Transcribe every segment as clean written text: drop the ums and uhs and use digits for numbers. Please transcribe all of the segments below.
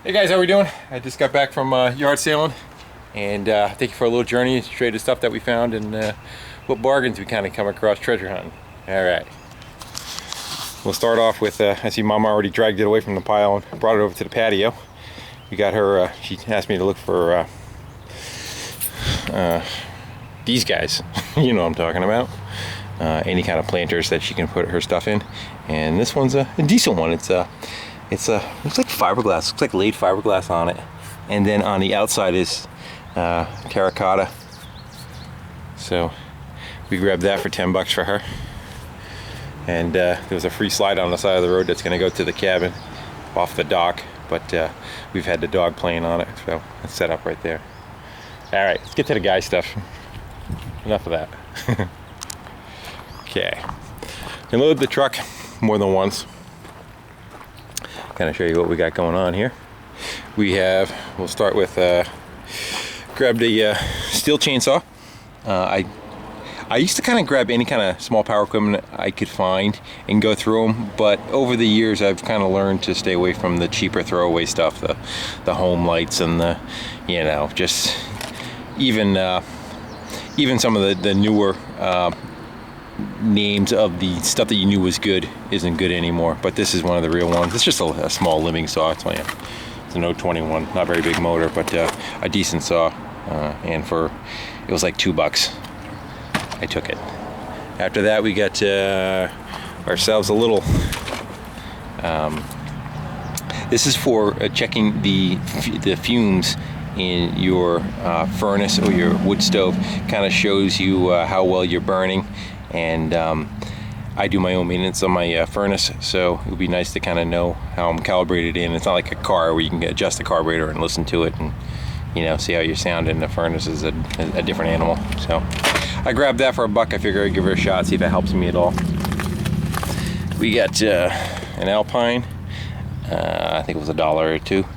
Hey guys, how we doing? I just got back from yard sailing, and take you for a little journey to show the stuff that we found and what bargains we kind of come across treasure hunting. All right, we'll start off with I see Mama already dragged it away from the pile and brought it over to the patio. We got her. She asked me to look for these guys. You know what I'm talking about. Any kind of planters that she can put her stuff in, and this one's a decent one. It's looks like fiberglass. Looks like laid fiberglass on it, and then on the outside is terracotta. So we grabbed that for $10 for her, and there was a free slide on the side of the road that's going to go to the cabin off the dock, but we've had the dog playing on it, so it's set up right there. All right, let's get to the guy stuff. Enough of that. Okay, we load the truck more than once. Kind of show you what we got going on here. We'll start with grabbed a steel chainsaw. I used to kind of grab any kind of small power equipment I could find and go through them, but over the years I've kind of learned to stay away from the cheaper throwaway stuff, the home lights and the, you know, just even some of the newer names of the stuff that you knew was good isn't good anymore, but this is one of the real ones. It's just a small living saw. It's an 021, not very big motor, but a decent saw, and it was like $2. I took it. After that, we got ourselves a little this is for checking the fumes in your furnace or your wood stove. Kind of shows you how well you're burning, and I do my own maintenance on my furnace, so it would be nice to kind of know how I'm calibrated in. It's not like a car where you can adjust the carburetor and listen to it and, you know, see how you sound in the furnace is a different animal. So I grabbed that for $1. I figure I'd give her a shot, see if it helps me at all. We got an Alpine, I think it was $1 or $2.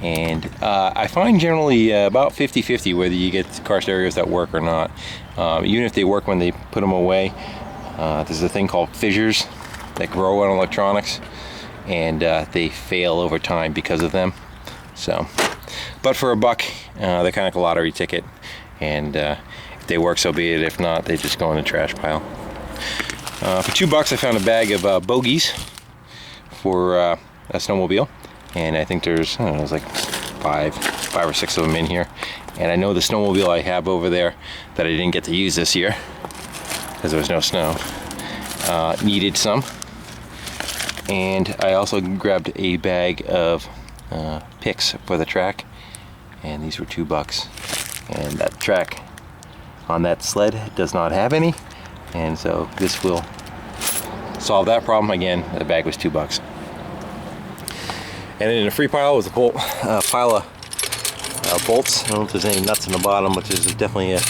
And I find generally about 50-50 whether you get car stereos that work or not. Even if they work when they put them away, there's a thing called fissures that grow on electronics, and they fail over time because of them. So, but for $1, they're kind of like a lottery ticket, and if they work, so be it. If not, they just go in the trash pile. For $2, I found a bag of bogeys for a snowmobile. And I think there's, I don't know, there's like five or six of them in here. And I know the snowmobile I have over there that I didn't get to use this year because there was no snow, needed some. And I also grabbed a bag of picks for the track, and these were $2. And that track on that sled does not have any, and so this will solve that problem. Again, the bag was $2. And in the free pile was a pile of bolts. I don't know if there's any nuts in the bottom, but there's definitely a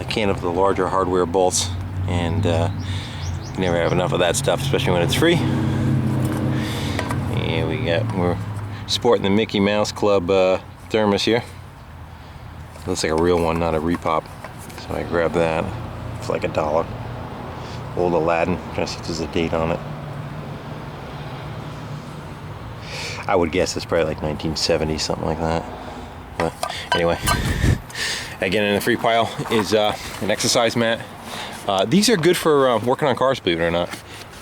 can of the larger hardware bolts. And you never have enough of that stuff, especially when it's free. And we're sporting the Mickey Mouse Club thermos here. It looks like a real one, not a repop. So I grabbed that. It's like $1. Old Aladdin. I'm trying to see if there's a date on it. I would guess it's probably like 1970, something like that. But anyway, again, in the free pile is an exercise mat. These are good for working on cars, believe it or not.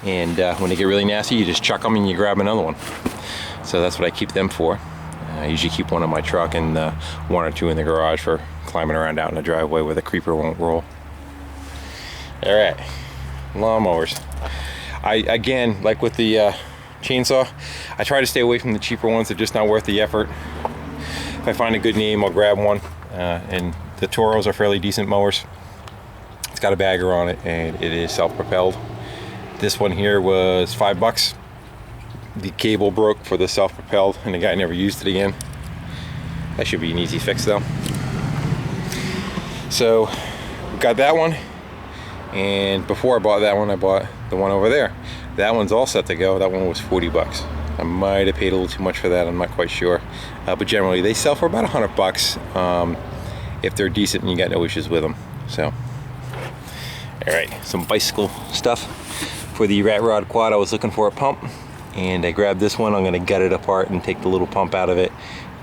And when they get really nasty, you just chuck them and you grab another one. So that's what I keep them for. I usually keep one in my truck and one or two in the garage for climbing around out in the driveway where the creeper won't roll. All right, lawnmowers. Again, like with the chainsaw, I try to stay away from the cheaper ones. They're just not worth the effort. If I find a good name, I'll grab one. And the Toros are fairly decent mowers. It's got a bagger on it, and it is self-propelled. This one here was $5. The cable broke for the self-propelled, and the guy never used it again. That should be an easy fix though. So got that one, and before I bought that one, I bought the one over there. That one's all set to go. That one was $40. I might have paid a little too much for that, I'm not quite sure. But generally they sell for about $100 if they're decent and you got no issues with them. So, all right, some bicycle stuff. For the rat rod quad, I was looking for a pump. and I grabbed this one. I'm going to gut it apart and take the little pump out of it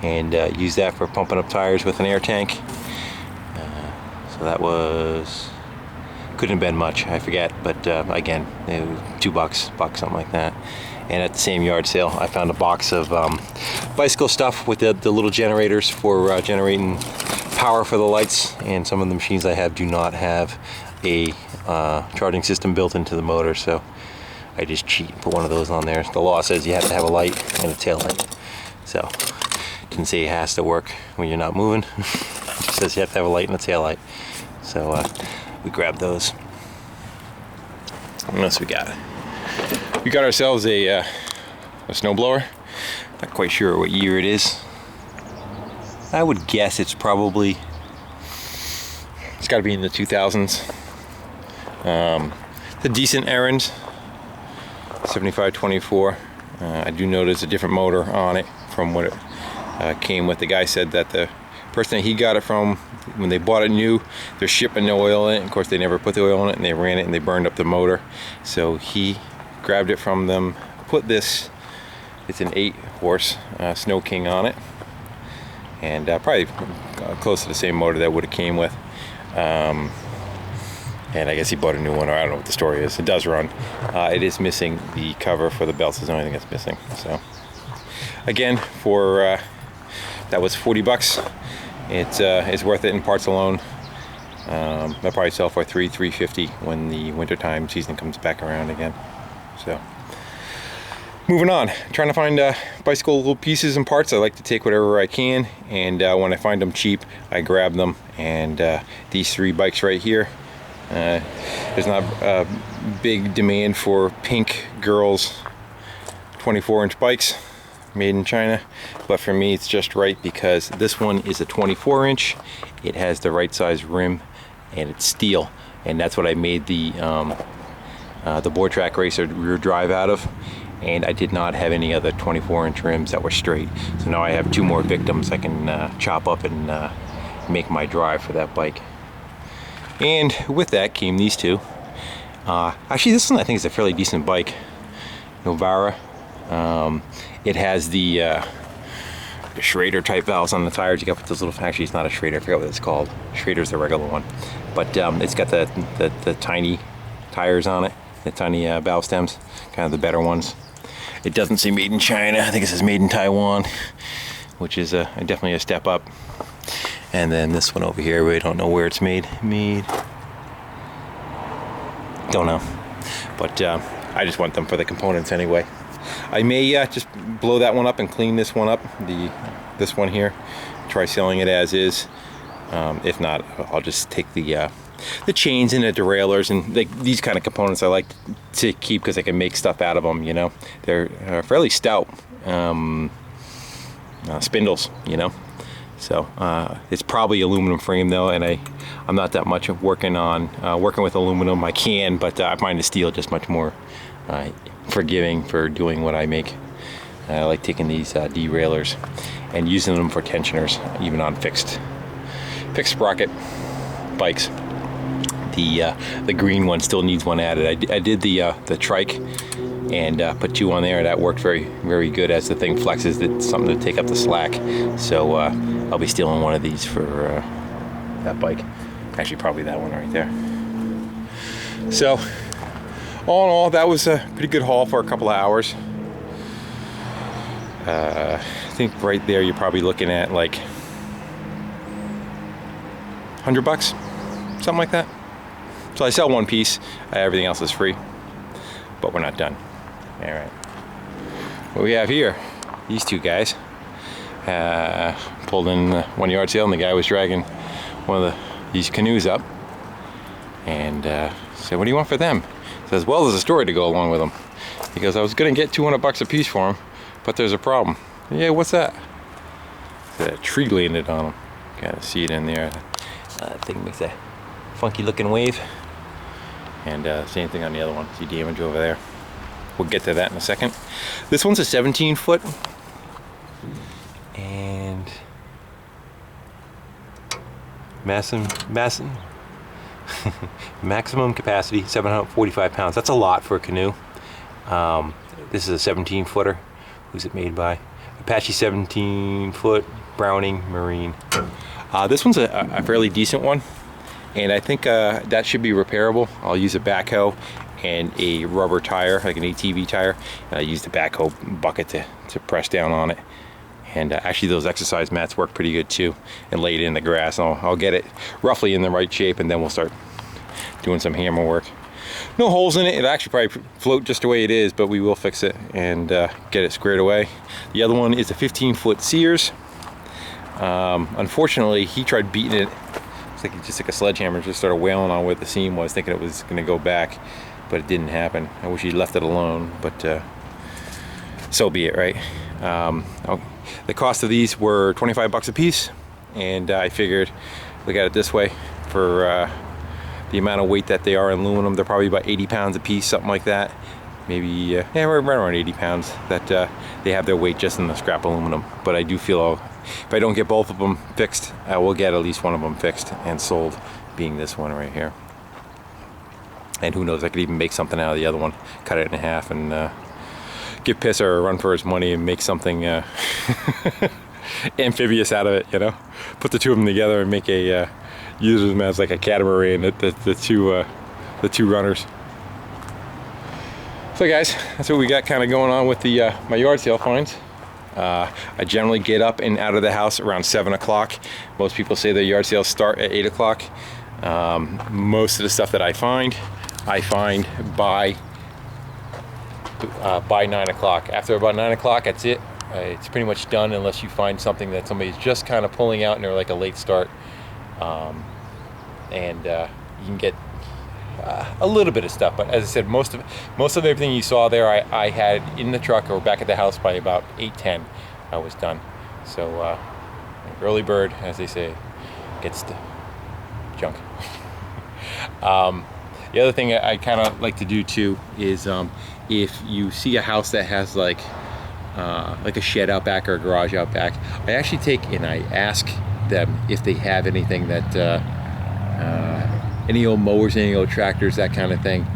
and use that for pumping up tires with an air tank. So that was, couldn't have been much, I forget, but again, it was $2, something like that. And at the same yard sale, I found a box of bicycle stuff with the little generators for generating power for the lights, and some of the machines I have do not have a charging system built into the motor, so I just cheat and put one of those on there. The law says you have to have a light and a tail light, so it didn't say it has to work when you're not moving. It says you have to have a light and a tail light. So we grabbed those. What else we got? We got ourselves a snowblower. Not quite sure what year it is. I would guess it's probably, it's got to be in the 2000s. It's a decent errand. 7524. I do notice a different motor on it from what it came with. The guy said that the person that he got it from, when they bought it new, they're shipping no oil in it. Of course, they never put the oil in it, and they ran it and they burned up the motor. So he grabbed it from them, put this, it's an 8-horse Snow King on it, and probably close to the same motor that would have came with. And I guess he bought a new one, or I don't know what the story is. It does run. It is missing the cover for the belts. Is the only thing that's missing. So again, for that was $40. It's worth it in parts alone. I'll probably sell for $350 when the wintertime season comes back around again. So moving on, trying to find bicycle little pieces and parts. I like to take whatever I can, and when I find them cheap, I grab them. And these 3 bikes right here, there's not a big demand for pink girls 24-inch bikes made in China, but for me it's just right because this one is a 24-inch. It has the right size rim and it's steel, and that's what I made the board track racer rear drive out of. And I did not have any other 24-inch rims that were straight, so now I have 2 more victims I can chop up and make my drive for that bike. And with that came these 2. Actually, this one I think is a fairly decent bike, Novara. It has the Schrader type valves on the tires. You got to put those little, actually it's not a Schrader, I forget what it's called. Schrader's the regular one, but it's got the tiny tires on it, the tiny valve stems, kind of the better ones. It doesn't say made in China. I think it says made in Taiwan, which is definitely a step up. And then this one over here, we don't know where it's made. Don't know, but I just want them for the components anyway. I may just blow that one up and clean this one up, this one here, try selling it as is. If not, I'll just take the chains and the derailleurs and these kind of components I like to keep because I can make stuff out of them, you know. They're fairly stout spindles, you know. So it's probably aluminum frame though, and I'm not that much working with aluminum. I can, but I find the steel just much more forgiving for doing what I make. I like taking these derailleurs and using them for tensioners, even on fixed sprocket bikes. The green one still needs one added. I did the trike and put 2 on there. That worked very, very good. As the thing flexes, it's something to take up the slack. So I'll be stealing one of these for that bike. Actually, probably that one right there. So all in all, that was a pretty good haul for a couple of hours. I think right there you're probably looking at like $100, something like that. So I sell 1 piece, everything else is free, but we're not done. All right, what we have here, these 2 guys pulled in one yard sale, and the guy was dragging one of these canoes up, and said, "What do you want for them?" He says, "Well, there's a story to go along with them." He goes, "I was gonna get $200 a piece for them, but there's a problem." "Yeah, what's that?" That tree landed on them. Gotta see it in there. That thing makes a funky looking wave. And same thing on the other one. See damage over there. We'll get to that in a second. This one's a 17-foot. And maximum capacity 745 pounds. That's a lot for a canoe. This is a 17 footer. Who's it made by? Apache 17 foot Browning Marine. This one's a fairly decent one, and I think that should be repairable. I'll use a backhoe and a rubber tire, like an ATV tire, and I use the backhoe bucket to press down on it. And actually those exercise mats work pretty good too, and lay it in the grass. And I'll get it roughly in the right shape, and then we'll start doing some hammer work. No holes in it. It'll actually probably float just the way it is, but we will fix it and get it squared away. The other one is a 15-foot Sears. Unfortunately, he tried beating it. It's like he just took a sledgehammer and just started wailing on where the seam was, thinking it was going to go back, but it didn't happen. I wish he'd left it alone, but so be it, right? The cost of these were 25 bucks a piece, and I figured, look at it this way, for the amount of weight that they are in aluminum, they're probably about 80 pounds a piece, something like that. Maybe, yeah, right around 80 pounds that they have their weight just in the scrap aluminum. But I do feel if I don't get both of them fixed, I will get at least one of them fixed and sold, being this one right here. And who knows, I could even make something out of the other one, cut it in half and give Pisser a run for his money and make something amphibious out of it, you know? Put the two of them together and make a, use them as like a catamaran, the two runners. So guys, that's what we got kind of going on with the my yard sale finds. I generally get up and out of the house around 7 o'clock. Most people say their yard sales start at 8 o'clock. Most of the stuff that I find by 9 o'clock. After about 9 o'clock, that's it. It's pretty much done unless you find something that somebody's just kind of pulling out and they're like a late start. You can get a little bit of stuff, but as I said, most of everything you saw there I had in the truck or back at the house by about 8:10. I was done. So early bird, as they say, gets the junk. The other thing I kind of like to do too is if you see a house that has like a shed out back or a garage out back, I actually take and I ask them if they have anything that any old mowers, any old tractors, that kind of thing.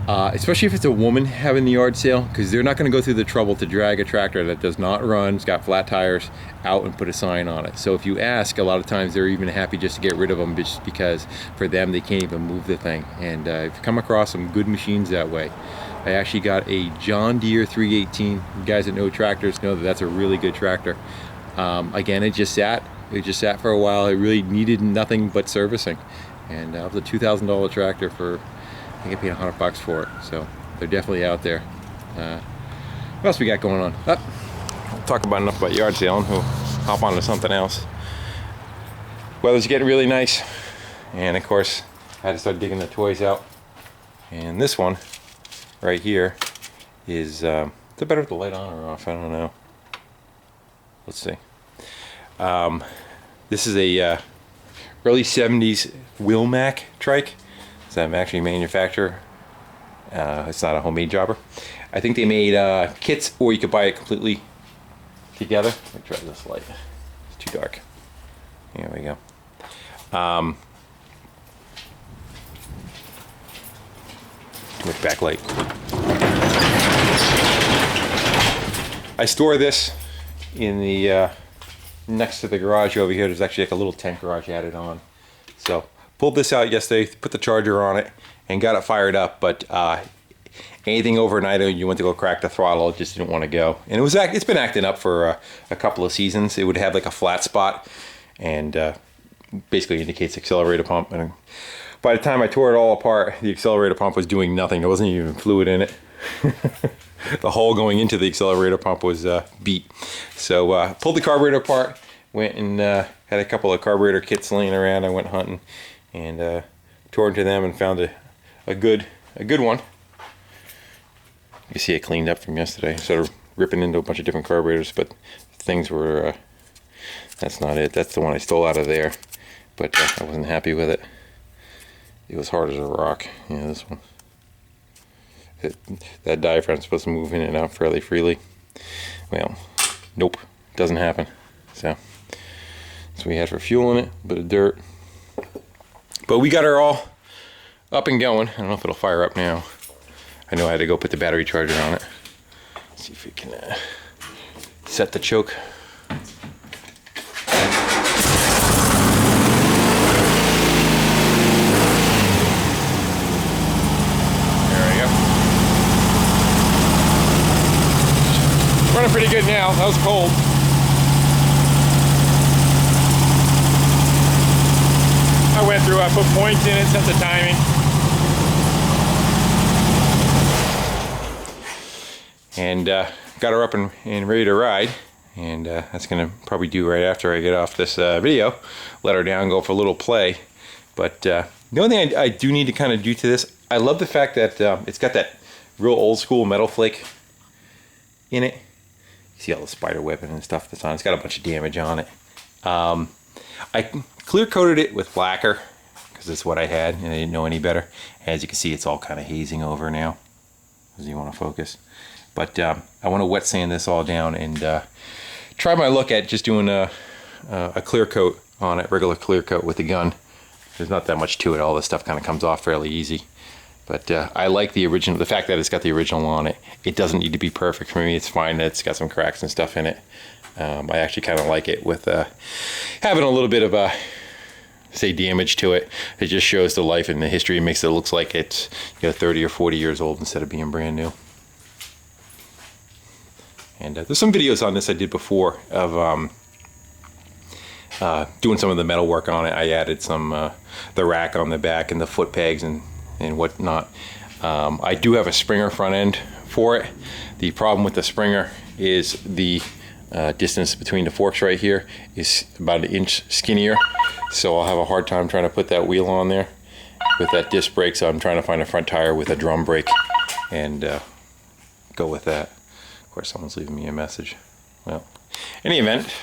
Especially if it's a woman having the yard sale, because they're not going to go through the trouble to drag a tractor that does not run, it's got flat tires, out and put a sign on it. So if you ask, a lot of times they're even happy just to get rid of them, just because for them they can't even move the thing. And I've come across some good machines that way. I actually got a John Deere 318. You guys that know tractors know that that's a really good tractor. Again, it just sat for a while. It really needed nothing but servicing. And it was a $2,000 tractor for, I think I paid $100 for it. So they're definitely out there. What else we got going on? We'll talk about enough about yard sale and we'll hop on to something else. Weather's getting really nice. And of course, I had to start digging the toys out. And this one right here is, is it better with the light on or off? I don't know. Let's see. This is a early 70s Wilmac trike. It's actually a manufacturer. It's not a homemade jobber. I think they made kits, or you could buy it completely together. Let me try this light. It's too dark. Here we go. Too much backlight. I store this in the next to the garage over here. There's actually like a little tent garage added on. So pulled this out yesterday, put the charger on it, and got it fired up. But anything overnight, you went to go crack the throttle, it just didn't want to go. And it's been acting up for a couple of seasons. It would have like a flat spot, and basically indicates accelerator pump. And by the time I tore it all apart, the accelerator pump was doing nothing. There wasn't even fluid in it. The hole going into the accelerator pump was beat. So pulled the carburetor apart, went and had a couple of carburetor kits laying around. I went hunting and tore into them and found a good one. You see it cleaned up from yesterday. Sort of ripping into a bunch of different carburetors, but things were, that's not it. That's the one I stole out of there, but I wasn't happy with it. It was hard as a rock. Yeah, this one. That diaphragm's supposed to move in and out fairly freely. Well, nope, doesn't happen. So we had for fuel in it, a bit of dirt. But we got her all up and going. I don't know if it'll fire up now. I know I had to go put the battery charger on it. Let's see if we can set the choke. Running pretty good now. That was cold. I went through, I put points in it, set the timing. And got her up and ready to ride. And that's gonna probably do right after I get off this video. Let her down, go for a little play. But the only thing I do need to kind of do to this, I love the fact that it's got that real old school metal flake in it. You see all the spider webbing and stuff that's on it. It's got a bunch of damage on it. I clear coated it with lacquer because that's what I had and I didn't know any better. As you can see, it's all kind of hazing over now as you want to focus. But I want to wet sand this all down and try my look at just doing a clear coat on it, regular clear coat with the gun. There's not that much to it. All this stuff kind of comes off fairly easy. But I like the original, the fact that it's got the original on it. It doesn't need to be perfect for me. It's fine that it's got some cracks and stuff in it. I actually kind of like it with having a little bit of say damage to it. It just shows the life and the history. It makes it look like it's 30 or 40 years old instead of being brand new. And there's some videos on this I did before of doing some of the metal work on it. I added some the rack on the back and the foot pegs and whatnot. I do have a Springer front end for it. The problem with the Springer is the distance between the forks right here is about 1 inch skinnier, so I'll have a hard time trying to put that wheel on there with that disc brake. So I'm trying to find a front tire with a drum brake and go with that. Of course, someone's leaving me a message. Well, in any event,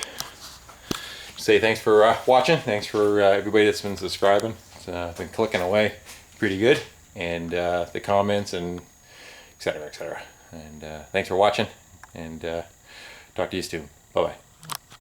say thanks for watching. Thanks for everybody that's been subscribing. It's been clicking away pretty good, and the comments and etc. And thanks for watching, and talk to you soon. Bye bye.